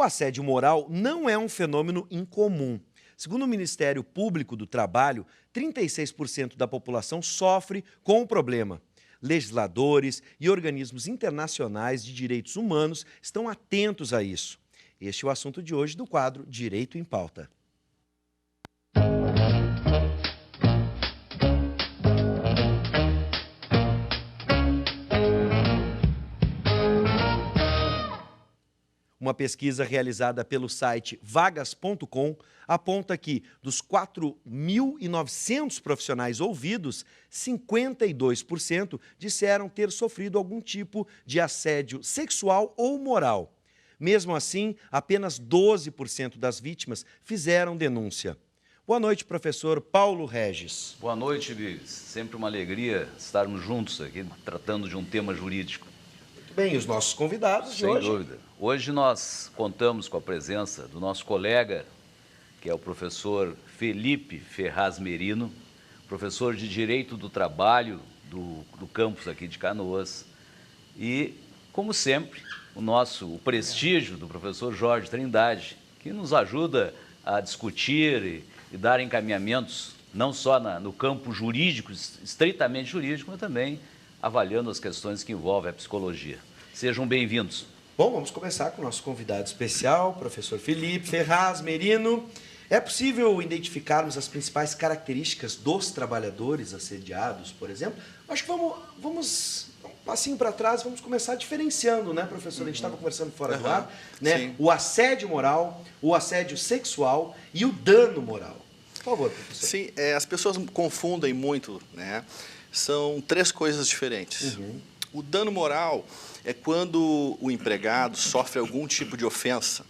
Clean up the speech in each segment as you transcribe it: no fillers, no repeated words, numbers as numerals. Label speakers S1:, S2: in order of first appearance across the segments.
S1: O assédio moral não é um fenômeno incomum. Segundo o Ministério Público do Trabalho, 36% da população sofre com o problema. Legisladores e organismos internacionais de direitos humanos estão atentos a isso. Este é o assunto de hoje do quadro Direito em Pauta. Uma pesquisa realizada pelo site vagas.com aponta que, dos 4.900 profissionais ouvidos, 52% disseram ter sofrido algum tipo de assédio sexual ou moral. Mesmo assim, apenas 12% das vítimas fizeram denúncia. Boa noite, professor Paulo Regis.
S2: Boa noite, Vives. Sempre uma alegria estarmos juntos aqui, tratando de um tema jurídico.
S1: Muito bem, os nossos convidados de hoje.
S2: Sem dúvida. Hoje nós contamos com a presença do nosso colega, que é o professor Felipe Ferraz Merino, professor de Direito do Trabalho do campus aqui de Canoas. E, como sempre, o prestígio do professor Jorge Trindade, que nos ajuda a discutir e dar encaminhamentos, não só no campo jurídico, estritamente jurídico, mas também avaliando as questões que envolvem a psicologia. Sejam bem-vindos.
S1: Bom, vamos começar com o nosso convidado especial, professor Felipe Ferraz Merino. É possível identificarmos as principais características dos trabalhadores assediados, por exemplo? Acho que vamos um passinho para trás, vamos começar diferenciando, né, professor? A gente estava conversando fora do ar, né? Sim. O assédio moral, o assédio sexual e o dano moral. Por favor, professor.
S3: Sim, as pessoas confundem muito, né? São três coisas diferentes. O dano moral é quando o empregado sofre algum tipo de ofensa.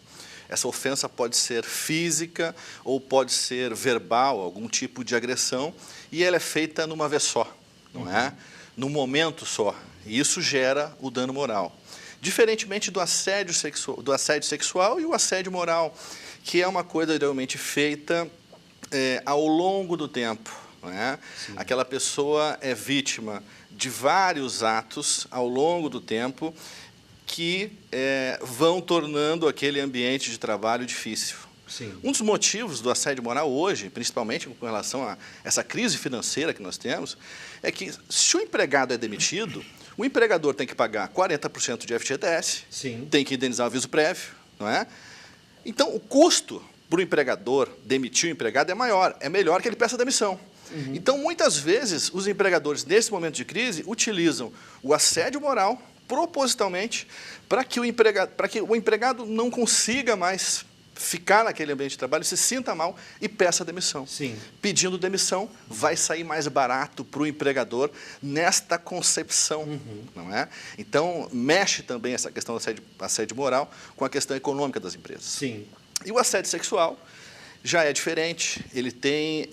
S3: Essa ofensa pode ser física ou pode ser verbal, algum tipo de agressão, e ela é feita numa vez só, não é? Num momento só. E isso gera o dano moral. Diferentemente do assédio sexual e o assédio moral, que é uma coisa geralmente feita ao longo do tempo. Não é? Aquela pessoa é vítima de vários atos ao longo do tempo que vão tornando aquele ambiente de trabalho difícil.
S1: Sim.
S3: Um dos motivos do assédio moral hoje, principalmente com relação a essa crise financeira que nós temos, é que se o empregado é demitido, o empregador tem que pagar 40% de FGTS,
S1: Sim.
S3: tem que indenizar o aviso prévio, não é? Então, o custo para o empregador demitir o empregado é maior, é melhor que ele peça demissão. Então, muitas vezes, os empregadores, nesse momento de crise, utilizam o assédio moral propositalmente para que o empregado não consiga mais ficar naquele ambiente de trabalho, se sinta mal e peça demissão.
S1: Sim.
S3: Pedindo demissão, vai sair mais barato para o empregador nesta concepção, não é? Então, mexe também essa questão do assédio moral com a questão econômica das empresas.
S1: Sim.
S3: E o assédio sexual já é diferente, ele tem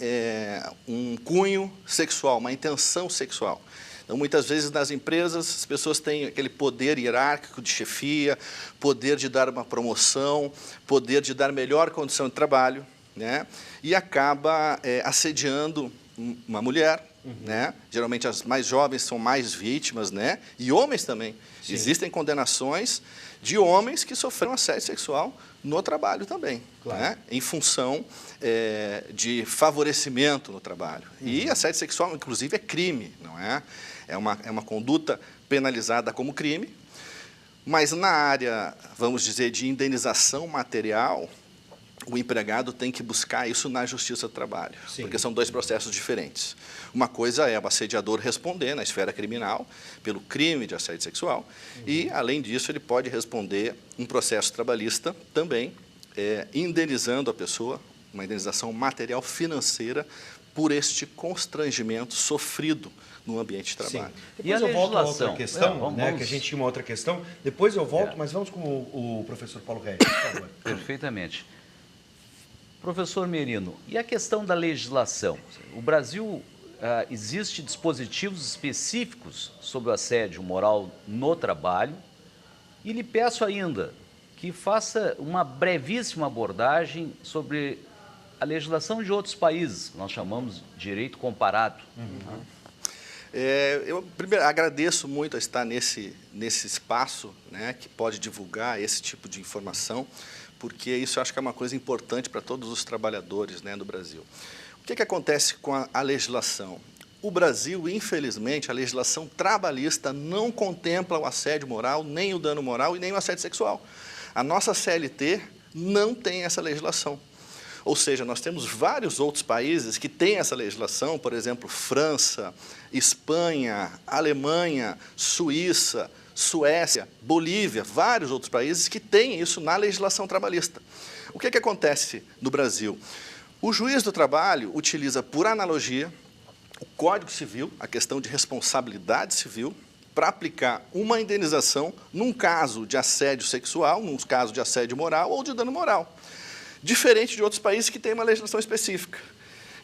S3: um cunho sexual, uma intenção sexual. Então, muitas vezes, nas empresas, as pessoas têm aquele poder hierárquico de chefia, poder de dar uma promoção, poder de dar melhor condição de trabalho, né? E acaba assediando uma mulher, né? Geralmente, as mais jovens são mais vítimas, né? E homens também. Sim. Existem condenações de homens que sofreram assédio sexual no trabalho também,
S1: claro,
S3: né? Em função de favorecimento no trabalho. E assédio sexual, inclusive, é crime, não é? É uma conduta penalizada como crime, mas na área, vamos dizer, de indenização material, o empregado tem que buscar isso na Justiça do Trabalho, Sim. porque são dois processos diferentes. Uma coisa é o assediador responder na esfera criminal pelo crime de assédio sexual e, além disso, ele pode responder um processo trabalhista também, indenizando a pessoa, uma indenização material financeira por este constrangimento sofrido no ambiente de trabalho.
S1: Sim. Depois eu volto a outra questão, né, que a gente tinha uma outra questão. Depois eu volto, mas vamos com o professor Paulo Regis, por favor.
S2: Perfeitamente. Professor Merino, e a questão da legislação? O Brasil, existe dispositivos específicos sobre o assédio moral no trabalho e lhe peço ainda que faça uma brevíssima abordagem sobre a legislação de outros países, que nós chamamos de direito comparado.
S3: Eu primeiro agradeço muito a estar nesse espaço, né, que pode divulgar esse tipo de informação, porque isso eu acho que é uma coisa importante para todos os trabalhadores, né, do Brasil. O que acontece com a legislação? O Brasil, infelizmente, a legislação trabalhista não contempla o assédio moral, nem o dano moral e nem o assédio sexual. A nossa CLT não tem essa legislação. Ou seja, nós temos vários outros países que têm essa legislação, por exemplo, França, Espanha, Alemanha, Suíça, Suécia, Bolívia, vários outros países que têm isso na legislação trabalhista. O que acontece no Brasil? O juiz do trabalho utiliza, por analogia, o Código Civil, a questão de responsabilidade civil, para aplicar uma indenização num caso de assédio sexual, num caso de assédio moral ou de dano moral, diferente de outros países que têm uma legislação específica.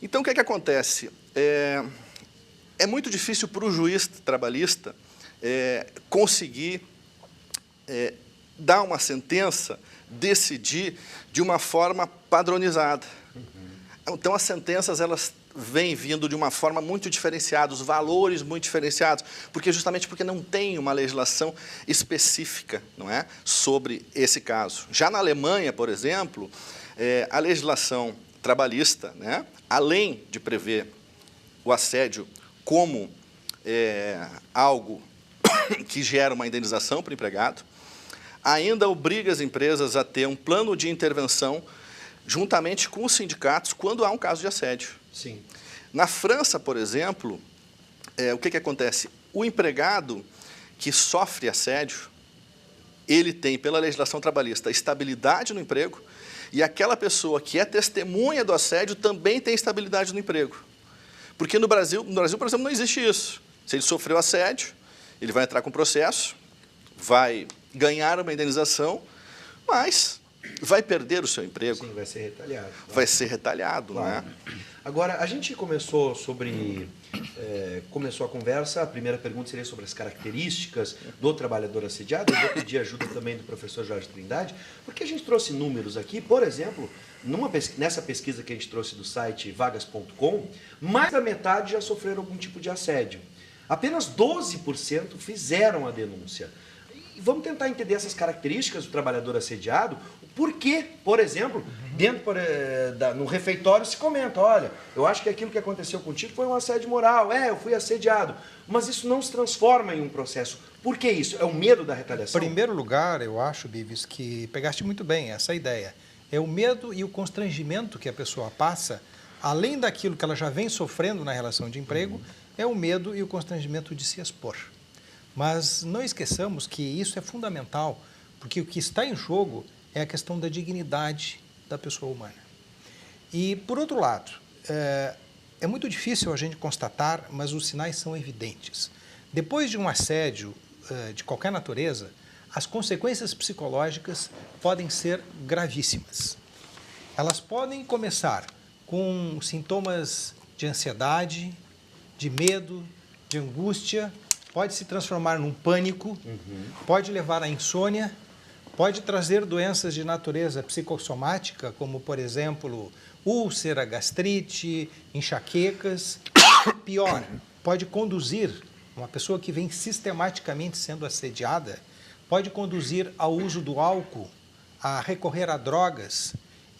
S3: Então, o que acontece? É muito difícil para o juiz trabalhista conseguir dar uma sentença, decidir de uma forma padronizada. Então, as sentenças, elas vêm vindo de uma forma muito diferenciada, os valores muito diferenciados, justamente porque não tem uma legislação específica, não é, sobre esse caso. Já na Alemanha, por exemplo, a legislação trabalhista, né, além de prever o assédio como algo que gera uma indenização para o empregado, ainda obriga as empresas a ter um plano de intervenção juntamente com os sindicatos quando há um caso de assédio.
S1: Sim.
S3: Na França, por exemplo, o que acontece? O empregado que sofre assédio, ele tem, pela legislação trabalhista, estabilidade no emprego, e aquela pessoa que é testemunha do assédio também tem estabilidade no emprego. Porque no Brasil, por exemplo, não existe isso. Se ele sofreu assédio, ele vai entrar com processo, vai ganhar uma indenização, mas vai perder o seu emprego.
S1: Sim, vai ser retalhado.
S3: Vai ser retalhado,
S1: claro.
S3: Não é?
S1: Agora, a gente começou a conversa, a primeira pergunta seria sobre as características do trabalhador assediado. Eu vou pedir ajuda também do professor Jorge Trindade, porque a gente trouxe números aqui, por exemplo, nessa pesquisa que a gente trouxe do site vagas.com, mais da metade já sofreram algum tipo de assédio. Apenas 12% fizeram a denúncia. E vamos tentar entender essas características do trabalhador assediado, porque, por exemplo, no refeitório se comenta, olha, eu acho que aquilo que aconteceu contigo foi um assédio moral, eu fui assediado, mas isso não se transforma em um processo. Por que isso? É o medo da retaliação?
S4: Em primeiro lugar, eu acho, Bives, que pegaste muito bem essa ideia. É o medo e o constrangimento que a pessoa passa, além daquilo que ela já vem sofrendo na relação de emprego, é o medo e o constrangimento de se expor. Mas não esqueçamos que isso é fundamental, porque o que está em jogo é a questão da dignidade da pessoa humana. E, por outro lado, é muito difícil a gente constatar, mas os sinais são evidentes. Depois de um assédio de qualquer natureza, as consequências psicológicas podem ser gravíssimas. Elas podem começar com sintomas de ansiedade, de medo, de angústia, pode se transformar num pânico, pode levar à insônia, pode trazer doenças de natureza psicossomática, como, por exemplo, úlcera, gastrite, enxaquecas. Pior, pode conduzir, uma pessoa que vem sistematicamente sendo assediada, pode conduzir ao uso do álcool, a recorrer a drogas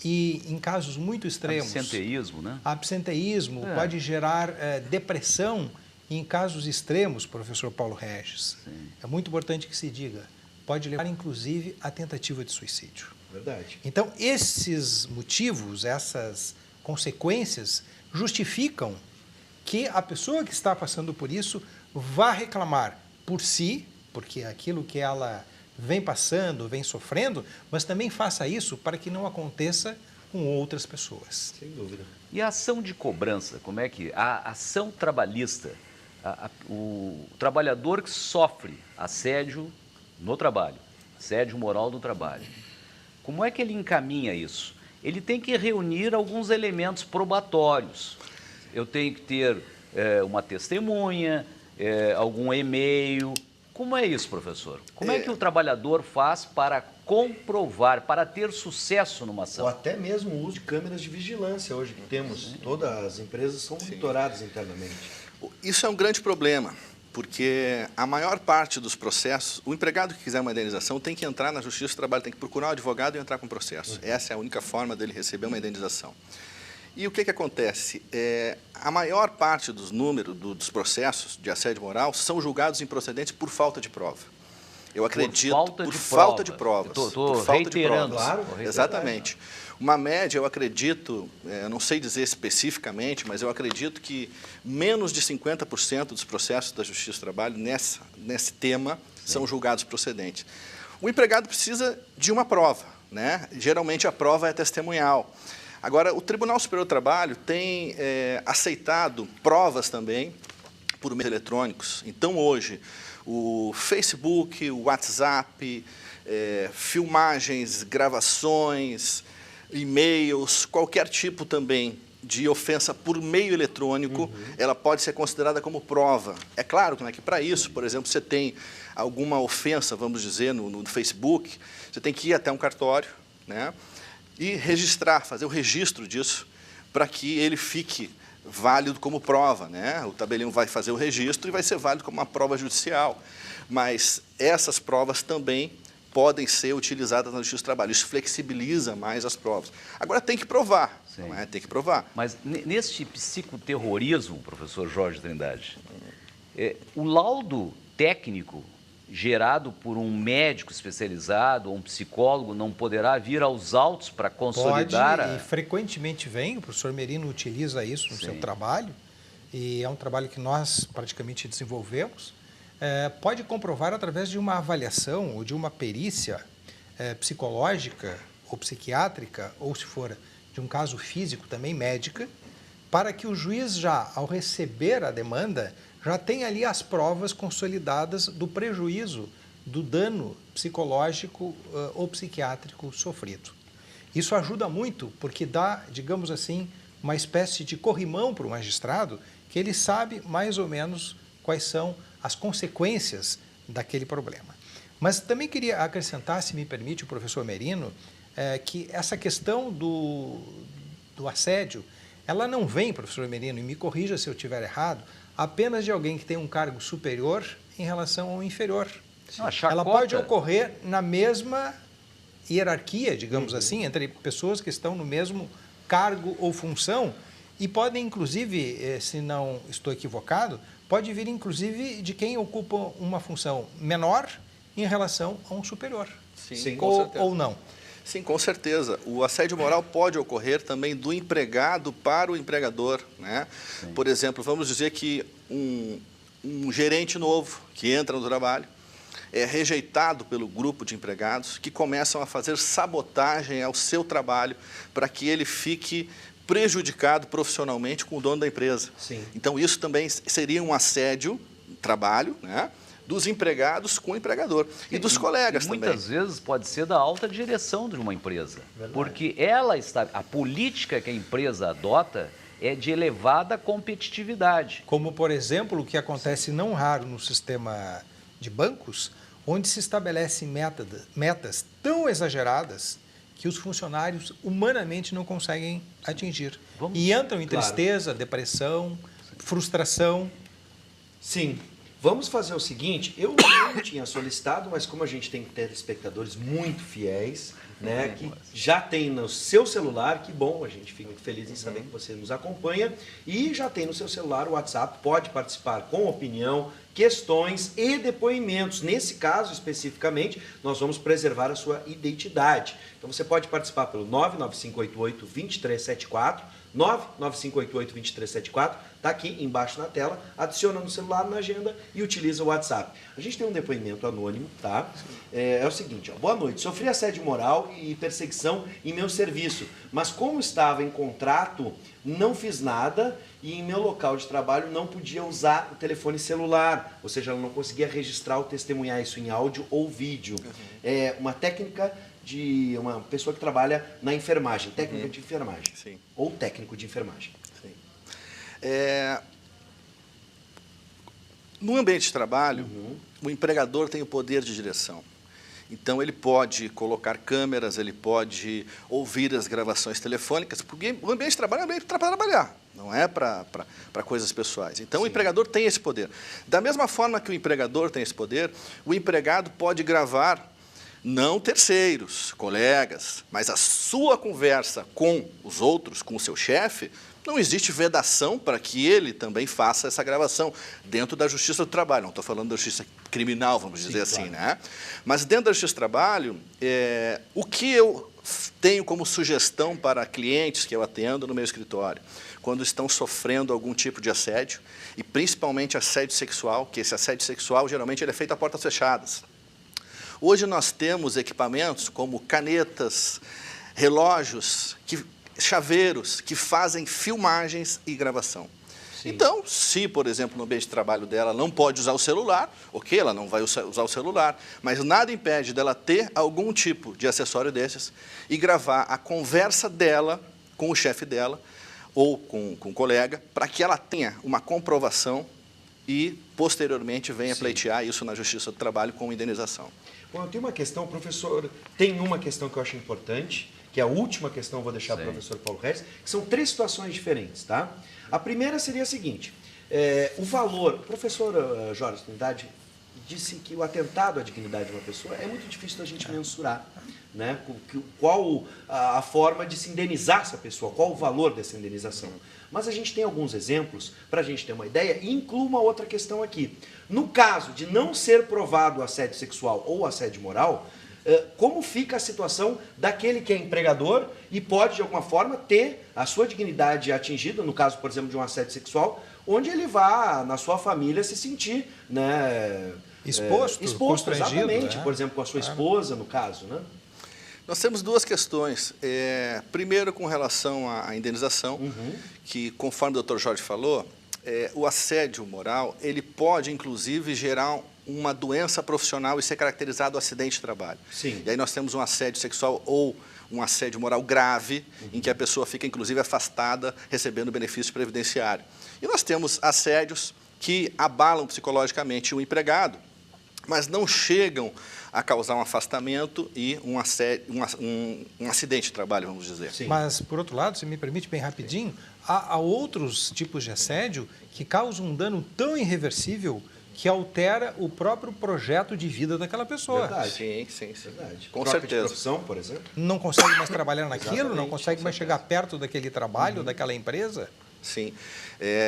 S4: e, em casos muito extremos...
S2: Absenteísmo, né?
S4: Absenteísmo, pode gerar depressão. E em casos extremos, professor Paulo Regis, é muito importante que se diga, pode levar, inclusive, à tentativa de suicídio.
S1: Verdade.
S4: Então, esses motivos, essas consequências, justificam que a pessoa que está passando por isso vá reclamar por si, porque é aquilo que ela vem passando, vem sofrendo, mas também faça isso para que não aconteça com outras pessoas.
S1: Sem dúvida.
S2: E a ação de cobrança, como é que... A ação trabalhista, o trabalhador que sofre assédio no trabalho, assédio moral no trabalho, como é que ele encaminha isso? Ele tem que reunir alguns elementos probatórios. Eu tenho que ter uma testemunha, algum e-mail. Como é isso, professor? Como é que o trabalhador faz para comprovar, para ter sucesso numa ação?
S1: Ou até mesmo o uso de câmeras de vigilância hoje que temos. Todas as empresas são monitoradas internamente.
S3: Isso é um grande problema, porque a maior parte dos processos, o empregado que quiser uma indenização tem que entrar na Justiça do Trabalho, tem que procurar um advogado e entrar com o processo. Essa é a única forma dele receber uma indenização. E o que acontece? A maior parte dos números dos processos de assédio moral são julgados improcedentes por falta de prova. Eu acredito, por falta de provas.
S2: Estou reiterando.
S3: Claro, exatamente. Uma média, eu acredito, eu não sei dizer especificamente, mas eu acredito que menos de 50% dos processos da Justiça do Trabalho nesse tema são julgados procedentes. O empregado precisa de uma prova, né? Geralmente a prova é testemunhal. Agora, o Tribunal Superior do Trabalho tem aceitado provas também por meios eletrônicos. Então, hoje, o Facebook, o WhatsApp, filmagens, gravações, e-mails, qualquer tipo também de ofensa por meio eletrônico, ela pode ser considerada como prova. É claro que para isso, por exemplo, você tem alguma ofensa, vamos dizer, no Facebook, você tem que ir até um cartório, né, e registrar, fazer o registro disso, para que ele fique válido como prova, né? O tabelião vai fazer o registro e vai ser válido como uma prova judicial. Mas essas provas também podem ser utilizadas na Justiça do Trabalho. Isso flexibiliza mais as provas. Agora tem que provar, não é? Tem que provar.
S2: Mas neste psicoterrorismo, professor Jorge Trindade, o laudo técnico gerado por um médico especializado ou um psicólogo não poderá vir aos autos para consolidar?
S4: Pode, e frequentemente vem, o professor Merino utiliza isso no seu trabalho, e é um trabalho que nós praticamente desenvolvemos. Pode comprovar através de uma avaliação ou de uma perícia psicológica ou psiquiátrica, ou se for de um caso físico também médica, para que o juiz já, ao receber a demanda, já tem ali as provas consolidadas do prejuízo, do dano psicológico ou psiquiátrico sofrido. Isso ajuda muito porque dá, digamos assim, uma espécie de corrimão para o magistrado, que ele sabe mais ou menos quais são as consequências daquele problema. Mas também queria acrescentar, se me permite, o professor Merino, que essa questão do assédio, ela não vem, professor Merino, e me corrija se eu estiver errado, apenas de alguém que tem um cargo superior em relação ao inferior. Ela pode ocorrer na mesma hierarquia, digamos assim, entre pessoas que estão no mesmo cargo ou função e podem, inclusive, se não estou equivocado, pode vir, inclusive, de quem ocupa uma função menor em relação a um superior.
S3: Sim, com certeza.
S4: Ou não.
S3: Sim, com certeza. O assédio moral pode ocorrer também do empregado para o empregador, né? Por exemplo, vamos dizer que um gerente novo que entra no trabalho é rejeitado pelo grupo de empregados que começam a fazer sabotagem ao seu trabalho para que ele fique prejudicado profissionalmente com o dono da empresa. Então, isso também seria um assédio, trabalho, né, dos empregados com o empregador e dos colegas também.
S2: Muitas vezes pode ser da alta direção de uma empresa, porque a política que a empresa adota é de elevada competitividade.
S4: Como, por exemplo, o que acontece não raro no sistema de bancos, onde se estabelecem metas tão exageradas que os funcionários humanamente não conseguem atingir. E entram em tristeza, depressão, frustração.
S1: Sim. Vamos fazer o seguinte, eu não tinha solicitado, mas como a gente tem telespectadores muito fiéis, né, que já tem no seu celular, que bom, a gente fica muito feliz em saber que você nos acompanha, e já tem no seu celular o WhatsApp, pode participar com opinião, questões e depoimentos. Nesse caso, especificamente, nós vamos preservar a sua identidade. Então, você pode participar pelo 99588-2374, 99588-2374, está aqui embaixo na tela, adiciona no celular, na agenda e utiliza o WhatsApp. A gente tem um depoimento anônimo, tá? É o seguinte, ó, boa noite, sofri assédio moral e perseguição em meu serviço, mas como estava em contrato, não fiz nada e em meu local de trabalho não podia usar o telefone celular, ou seja, ela não conseguia registrar ou testemunhar isso em áudio ou vídeo. É uma técnica de uma pessoa que trabalha na enfermagem, técnica de enfermagem.
S3: Sim.
S1: Ou técnico de enfermagem.
S3: Sim. No ambiente de trabalho, o empregador tem o poder de direção. Então, ele pode colocar câmeras, ele pode ouvir as gravações telefônicas, porque o ambiente de trabalho é um ambiente para trabalhar, não é para coisas pessoais. Então, o empregador tem esse poder. Da mesma forma que o empregador tem esse poder, o empregado pode gravar não terceiros, colegas, mas a sua conversa com os outros, com o seu chefe. Não existe vedação para que ele também faça essa gravação dentro da Justiça do Trabalho. Não estou falando da Justiça Criminal, vamos dizer assim, né? Mas dentro da Justiça do Trabalho, o que eu tenho como sugestão para clientes que eu atendo no meu escritório, quando estão sofrendo algum tipo de assédio, e principalmente assédio sexual, que esse assédio sexual geralmente ele é feito a portas fechadas. Hoje nós temos equipamentos como canetas, relógios, chaveiros que fazem filmagens e gravação. Sim. Então, se, por exemplo, no ambiente de trabalho dela não pode usar o celular, ok, ela não vai usar o celular, mas nada impede dela ter algum tipo de acessório desses e gravar a conversa dela com o chefe dela ou com um colega, para que ela tenha uma comprovação e, posteriormente, venha pleitear isso na Justiça do Trabalho com indenização.
S1: Bom, eu tenho uma questão, professor, tem uma questão que eu acho importante, que é a última questão, eu vou deixar para o professor Paulo Regis, que são 3 situações diferentes, tá? A primeira seria a seguinte, o valor, o professor Jorge Trindade disse que o atentado à dignidade de uma pessoa é muito difícil da gente mensurar, né? Qual a forma de se indenizar essa pessoa, qual o valor dessa indenização. Mas a gente tem alguns exemplos para a gente ter uma ideia e inclui uma outra questão aqui. No caso de não ser provado o assédio sexual ou assédio moral, como fica a situação daquele que é empregador e pode, de alguma forma, ter a sua dignidade atingida, no caso, por exemplo, de um assédio sexual, onde ele vá, na sua família, se sentir, né, exposto exatamente, por exemplo, com a sua esposa, no caso, né?
S3: Nós temos 2 questões. Primeiro, com relação à indenização, que, conforme o Dr. Jorge falou, o assédio moral, ele pode, inclusive, gerar uma doença profissional e ser caracterizado acidente de trabalho.
S1: Sim.
S3: E aí nós temos um assédio sexual ou um assédio moral grave, em que a pessoa fica, inclusive, afastada, recebendo benefício previdenciário. E nós temos assédios que abalam psicologicamente o empregado, mas não chegam a causar um afastamento e um acidente de trabalho, vamos dizer.
S4: Sim. Mas, por outro lado, se me permite bem rapidinho, há outros tipos de assédio que causam um dano tão irreversível que altera o próprio projeto de vida daquela pessoa.
S1: Verdade.
S3: Sim.
S1: Verdade.
S3: Com
S1: Troca
S3: certeza.
S1: de profissão, por exemplo.
S4: Não consegue mais trabalhar naquilo, não consegue mais chegar perto daquele trabalho, daquela empresa.
S3: Sim.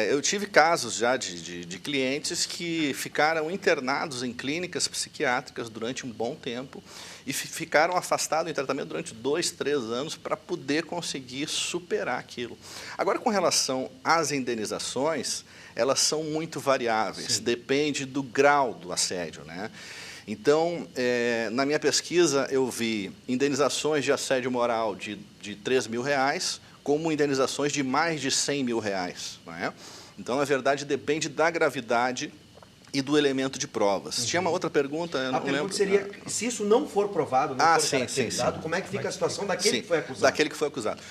S3: Eu tive casos já de clientes que ficaram internados em clínicas psiquiátricas durante um bom tempo e ficaram afastados em tratamento durante 2, 3 anos para poder conseguir superar aquilo. Agora, com relação às indenizações, elas são muito variáveis, sim, depende do grau do assédio, né? Então, na minha pesquisa, eu vi indenizações de assédio moral de R$3 mil, como indenizações de mais de R$100 mil, não é? Então, na verdade, depende da gravidade e do elemento de provas. Tinha uma outra pergunta, eu não lembro.
S1: A pergunta seria, se isso não for provado, não for caracterizado, como é que fica a situação daquele que foi acusado?
S3: Daquele que foi acusado.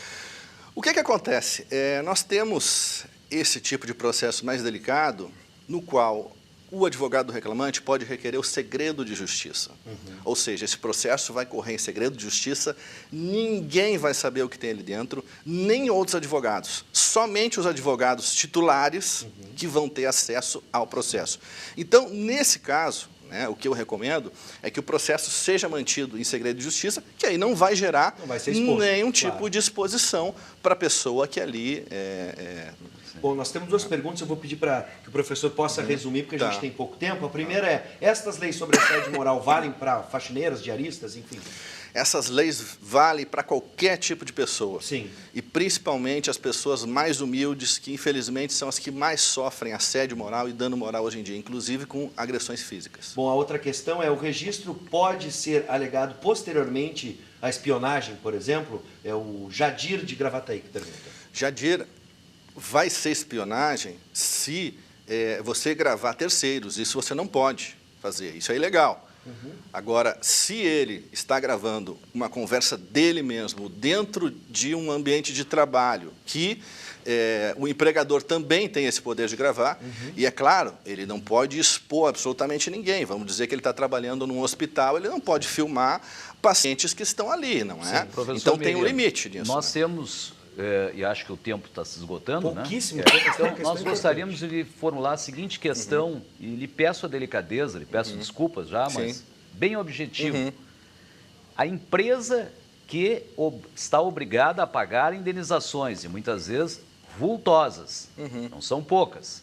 S3: O que acontece? Nós temos esse tipo de processo mais delicado, no qual o advogado do reclamante pode requerer o segredo de justiça. Ou seja, esse processo vai correr em segredo de justiça, ninguém vai saber o que tem ali dentro, nem outros advogados. Somente os advogados titulares que vão ter acesso ao processo. Então, nesse caso, né, o que eu recomendo é que o processo seja mantido em segredo de justiça, que aí não vai gerar nenhum tipo de exposição para a pessoa que ali
S1: Bom, nós temos 2 perguntas, eu vou pedir para que o professor possa resumir, porque a gente tem pouco tempo. A primeira é, estas leis sobre assédio moral valem para faxineiras, diaristas, enfim?
S3: Essas leis valem para qualquer tipo de pessoa.
S1: Sim.
S3: E principalmente as pessoas mais humildes, que infelizmente são as que mais sofrem assédio moral e dano moral hoje em dia, inclusive com agressões físicas.
S1: Bom, a outra questão é, o registro pode ser alegado posteriormente à espionagem, por exemplo? É o Jadir de Gravataí que pergunta.
S3: Jadir, vai ser espionagem se você gravar terceiros. Isso você não pode fazer, isso é ilegal. Agora, se ele está gravando uma conversa dele mesmo dentro de um ambiente de trabalho que o empregador também tem esse poder de gravar, e é claro, ele não pode expor absolutamente ninguém. Vamos dizer que ele está trabalhando num hospital, ele não pode filmar pacientes que estão ali, não é?
S2: Sim, professor
S3: então tem um
S2: Merino,
S3: limite nisso.
S2: Nós temos, e acho que o tempo está se esgotando,
S1: Pouquíssimo
S2: né?
S1: tempo,
S2: Então, nós gostaríamos de formular a seguinte questão, e lhe peço a delicadeza, lhe peço desculpas já, mas
S3: Sim.
S2: bem objetivo. A empresa que está obrigada a pagar indenizações, e muitas vezes vultosas, não são poucas.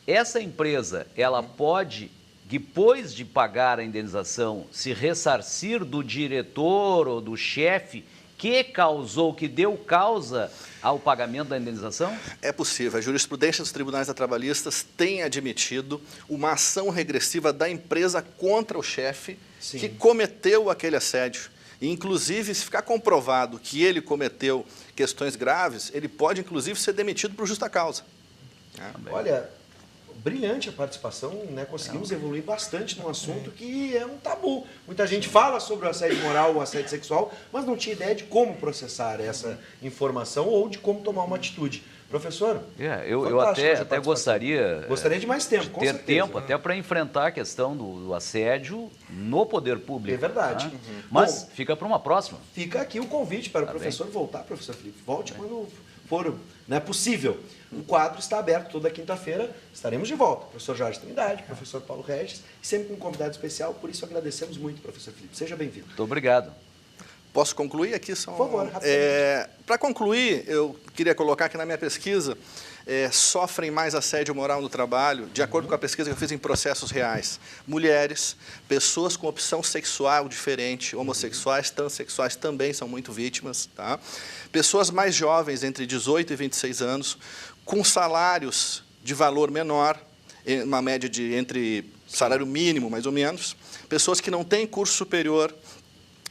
S2: Essa empresa, ela pode, depois de pagar a indenização, se ressarcir do diretor ou do chefe que deu causa ao pagamento da indenização?
S3: É possível. A jurisprudência dos tribunais trabalhistas tem admitido uma ação regressiva da empresa contra o chefe que cometeu aquele assédio. E, inclusive, se ficar comprovado que ele cometeu questões graves, ele pode, inclusive, ser demitido por justa causa.
S1: Olha, brilhante a participação, né? Conseguimos evoluir bastante num assunto que é um tabu. Muita gente fala sobre o assédio moral, o assédio sexual, mas não tinha ideia de como processar essa informação ou de como tomar uma atitude. Professor,
S2: eu até gostaria
S1: de mais tempo, com
S2: ter
S1: certeza.
S2: tempo até para enfrentar a questão do assédio no poder público.
S1: É verdade.
S2: Né? Mas
S1: Bom,
S2: fica para uma próxima.
S1: Fica aqui o convite para o professor voltar, professor Felipe. Volte quando for possível. O quadro está aberto toda quinta-feira, estaremos de volta. Professor Jorge Trindade, professor Paulo Regis, sempre com um convidado especial, por isso agradecemos muito, professor Felipe. Seja bem-vindo.
S2: Muito obrigado.
S3: Posso concluir aqui?
S1: Por favor, rapidamente.
S3: Para concluir, eu queria colocar que na minha pesquisa sofrem mais assédio moral no trabalho, de acordo com a pesquisa que eu fiz em processos reais. Mulheres, pessoas com opção sexual diferente, homossexuais, transexuais também são muito vítimas. Tá? Pessoas mais jovens, entre 18 e 26 anos, com salários de valor menor, uma média de entre salário mínimo, mais ou menos. Pessoas que não têm curso superior,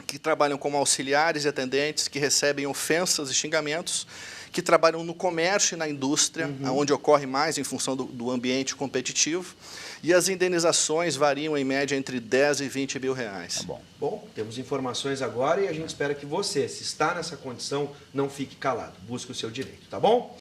S3: que trabalham como auxiliares e atendentes, que recebem ofensas e xingamentos, que trabalham no comércio e na indústria, onde ocorre mais em função do ambiente competitivo, e as indenizações variam em média entre 10 e 20 mil reais.
S2: Tá bom.
S1: Bom, temos informações agora e a gente espera que você, se está nessa condição, não fique calado. Busque o seu direito, tá bom?